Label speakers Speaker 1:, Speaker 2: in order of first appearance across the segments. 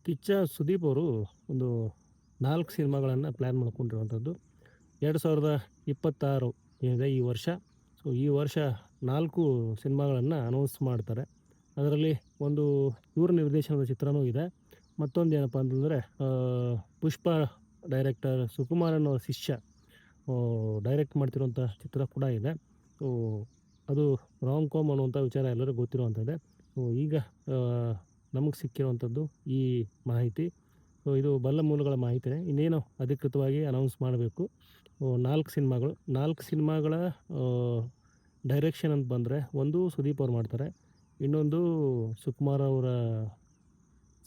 Speaker 1: ಕಿಚ್ಚ ಸುದೀಪ್ ಅವರು ಒಂದು 4 ಸಿನಿಮಾಗಳನ್ನು ಪ್ಲ್ಯಾನ್ ಮಾಡ್ಕೊಂಡಿರುವಂಥದ್ದು. 2026 ಏನಿದೆ ಈ ವರ್ಷ. ಸೊ ಈ ವರ್ಷ 4 ಸಿನಿಮಾಗಳನ್ನು ಅನೌನ್ಸ್ ಮಾಡ್ತಾರೆ. ಅದರಲ್ಲಿ ಒಂದು ಇವ್ರ ನಿರ್ದೇಶನದ ಚಿತ್ರನೂ ಇದೆ. ಮತ್ತೊಂದು ಏನಪ್ಪ ಅಂತಂದರೆ ಪುಷ್ಪ ಡೈರೆಕ್ಟರ್ ಸುಕುಮಾರನ್ ಅವರ ಶಿಷ್ಯ ಡೈರೆಕ್ಟ್ ಮಾಡ್ತಿರುವಂಥ ಚಿತ್ರ ಕೂಡ ಇದೆ. ಸೊ ಅದು ರಾಮ್ ಕಾಮ್ ಅನ್ನುವಂಥ ವಿಚಾರ ಎಲ್ಲರಿಗೂ ಗೊತ್ತಿರುವಂಥದ್ದೇ. ಸೊ ಈಗ ನಮಗೆ ಸಿಕ್ಕಿರುವಂಥದ್ದು ಈ ಮಾಹಿತಿ. ಸೊ ಇದು ಬಲ್ಲ ಮೂಲಗಳ ಮಾಹಿತಿನೇ. ಇನ್ನೇನು ಅಧಿಕೃತವಾಗಿ ಅನೌನ್ಸ್ ಮಾಡಬೇಕು. 4 ಸಿನಿಮಾಗಳು. 4 ಸಿನಿಮಾಗಳ ಡೈರೆಕ್ಷನ್ ಅಂತ ಬಂದರೆ, ಒಂದು ಸುದೀಪ್ ಅವ್ರು ಮಾಡ್ತಾರೆ, ಇನ್ನೊಂದು ಸುಕುಮಾರ್ ಅವರ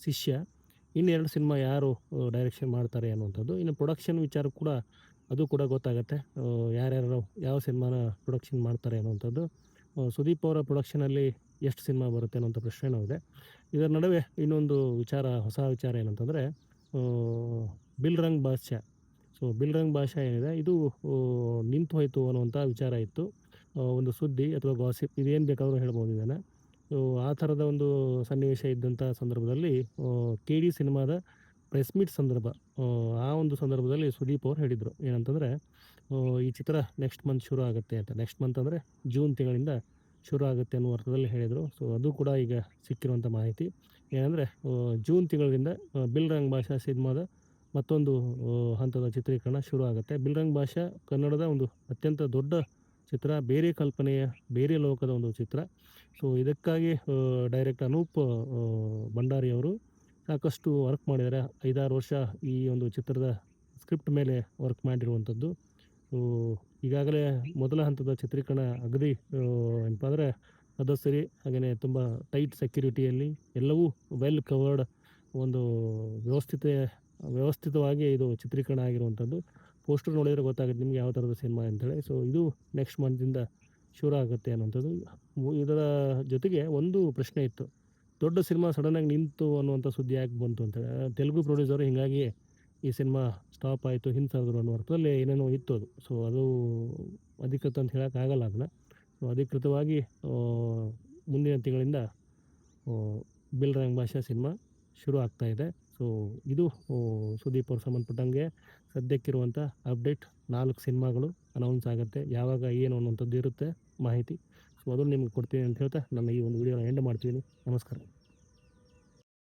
Speaker 1: ಶಿಷ್ಯ, ಇನ್ನೆರಡು ಸಿನಿಮಾ ಯಾರು ಡೈರೆಕ್ಷನ್ ಮಾಡ್ತಾರೆ ಅನ್ನುವಂಥದ್ದು. ಇನ್ನು ಪ್ರೊಡಕ್ಷನ್ ವಿಚಾರ ಕೂಡ ಅದು ಕೂಡ ಗೊತ್ತಾಗುತ್ತೆ. ಯಾರ್ಯಾರು ಯಾವ ಸಿನಿಮಾನ ಪ್ರೊಡಕ್ಷನ್ ಮಾಡ್ತಾರೆ ಅನ್ನುವಂಥದ್ದು. ಸುದೀಪ್ ಅವರ ಪ್ರೊಡಕ್ಷನಲ್ಲಿ ಎಷ್ಟು ಸಿನಿಮಾ ಬರುತ್ತೆ ಅನ್ನುವಂಥ ಪ್ರಶ್ನೆನೂ ಇದೆ. ಇದರ ನಡುವೆ ಇನ್ನೊಂದು ವಿಚಾರ, ಹೊಸ ವಿಚಾರ ಏನಂತಂದರೆ, ಬಿಲ್ ರಂಗ್ ಬಾದ್‌ಶಾ. ಸೊ ಬಿಲ್ ರಂಗ್ ಬಾದ್‌ಶಾ ಏನಿದೆ ಇದು ನಿಂತು ಹೋಯಿತು ಅನ್ನುವಂಥ ವಿಚಾರ ಇತ್ತು. ಒಂದು ಸುದ್ದಿ ಅಥವಾ ಗಾಸಿಪ್ ಇದೇನು ಬೇಕಾದರೂ ಹೇಳ್ಬೋದು ಇದನ್ನು. ಸೊ ಆ ಥರದ ಒಂದು ಸನ್ನಿವೇಶ ಇದ್ದಂಥ ಸಂದರ್ಭದಲ್ಲಿ ಕೆ.ಡಿ ಸಿನಿಮಾದ ಪ್ರೆಸ್ ಮೀಟ್ ಸಂದರ್ಭ, ಆ ಒಂದು ಸಂದರ್ಭದಲ್ಲಿ ಸುದೀಪ್ ಅವರು ಹೇಳಿದರು ಏನಂತಂದರೆ, ಈ ಚಿತ್ರ ನೆಕ್ಸ್ಟ್ ಮಂತ್ ಶುರು ಆಗುತ್ತೆ ಅಂತ. ನೆಕ್ಸ್ಟ್ ಮಂತ್ ಅಂದರೆ ಜೂನ್ ತಿಂಗಳಿಂದ ಶುರು ಆಗುತ್ತೆ ಅನ್ನುವ ಅರ್ಥದಲ್ಲಿ ಹೇಳಿದರು. ಸೊ ಅದು ಕೂಡ ಈಗ ಸಿಕ್ಕಿರುವಂಥ ಮಾಹಿತಿ ಏನಂದರೆ, ಜೂನ್ ತಿಂಗಳಿಂದ ಬಿಲ್ ರಂಗ್ ಬಾದ್‌ಶಾ ಸಿನಿಮಾದ ಮತ್ತೊಂದು ಹಂತದ ಚಿತ್ರೀಕರಣ ಶುರು ಆಗುತ್ತೆ. ಬಿಲ್ ರಂಗ್ ಬಾದ್‌ಶಾ ಕನ್ನಡದ ಒಂದು ಅತ್ಯಂತ ದೊಡ್ಡ ಚಿತ್ರ, ಬೇರೆ ಕಲ್ಪನೆಯ, ಬೇರೆ ಲೋಕದ ಒಂದು ಚಿತ್ರ. ಸೊ ಇದಕ್ಕಾಗಿ ಡೈರೆಕ್ಟರ್ ಅನೂಪ್ ಭಂಡಾರಿ ಅವರು ಸಾಕಷ್ಟು ವರ್ಕ್ ಮಾಡಿದ್ದಾರೆ. 5-6 ವರ್ಷ ಈ ಒಂದು ಚಿತ್ರದ ಸ್ಕ್ರಿಪ್ಟ್ ಮೇಲೆ ವರ್ಕ್ ಮಾಡಿರುವಂಥದ್ದು. ಸೊ ಈಗಾಗಲೇ ಮೊದಲ ಹಂತದ ಚಿತ್ರೀಕರಣ ಅಗದಿ ಏನಪ್ಪ ಅಂದರೆ ಸದಸ್ಯರಿ, ಹಾಗೆಯೇ ತುಂಬ ಟೈಟ್ ಸೆಕ್ಯುರಿಟಿಯಲ್ಲಿ ಎಲ್ಲವೂ ವೆಲ್ ಕವರ್ಡ್ ಒಂದು ವ್ಯವಸ್ಥಿತವಾಗಿ ಇದು ಚಿತ್ರೀಕರಣ ಆಗಿರುವಂಥದ್ದು. ಪೋಸ್ಟರ್ ನೋಡಿದರೆ ಗೊತ್ತಾಗುತ್ತೆ ನಿಮಗೆ ಯಾವ ಥರದ ಸಿನಿಮಾ ಅಂತೇಳಿ. ಸೊ ಇದು ನೆಕ್ಸ್ಟ್ ಮಂತಿಂದ ಶುರು ಆಗುತ್ತೆ ಅನ್ನುವಂಥದ್ದು. ಇದರ ಜೊತೆಗೆ ಒಂದು ಪ್ರಶ್ನೆ ಇತ್ತು, ದೊಡ್ಡ ಸಿನಿಮಾ ಸಡನ್ನಾಗಿ ನಿಂತು ಅನ್ನುವಂಥ ಸುದ್ದಿ ಯಾಕೆ ಬಂತು ಅಂತೇಳಿ. ತೆಲುಗು ಪ್ರೊಡ್ಯೂಸರು ಹೀಗಾಗಿ ಈ ಸಿನಿಮಾ ಸ್ಟಾಪ್ ಆಯಿತು, ಹಿಂಸರಿದ್ರು ಅನ್ನೋ ಅರ್ಥದಲ್ಲಿ ಏನೇನೋ ಇತ್ತು ಅದು. ಸೊ ಅದು ಅಧಿಕೃತ ಅಂತ ಹೇಳೋಕ್ಕಾಗಲ್ಲ ಅದನ್ನ. ಸೊ ಅಧಿಕೃತವಾಗಿ ಮುಂದಿನ ತಿಂಗಳಿಂದ ಬಿಲ್ ರಂಗ್ ಬಾದ್‌ಶಾ ಸಿನಿಮಾ ಶುರು ಆಗ್ತಾಯಿದೆ. ಸೊ ಇದು ಸುದೀಪ್ ಅವ್ರಿಗೆ ಸಂಬಂಧಪಟ್ಟಂಗೆ ಸದ್ಯಕ್ಕಿರುವಂಥ ಅಪ್ಡೇಟ್. 4 ಸಿನಿಮಾಗಳು ಅನೌನ್ಸ್ ಆಗುತ್ತೆ. ಯಾವಾಗ ಏನು ಅನ್ನುವಂಥದ್ದು ಇರುತ್ತೆ ಮಾಹಿತಿ. ಸೊ ಅದನ್ನು ನಿಮ್ಗೆ ಕೊಡ್ತೀನಿ ಅಂತ ಹೇಳ್ತಾ ನನ್ನ ಈ ಒಂದು ವಿಡಿಯೋನ ಎಂಡ್ ಮಾಡ್ತೀನಿ. ನಮಸ್ಕಾರ.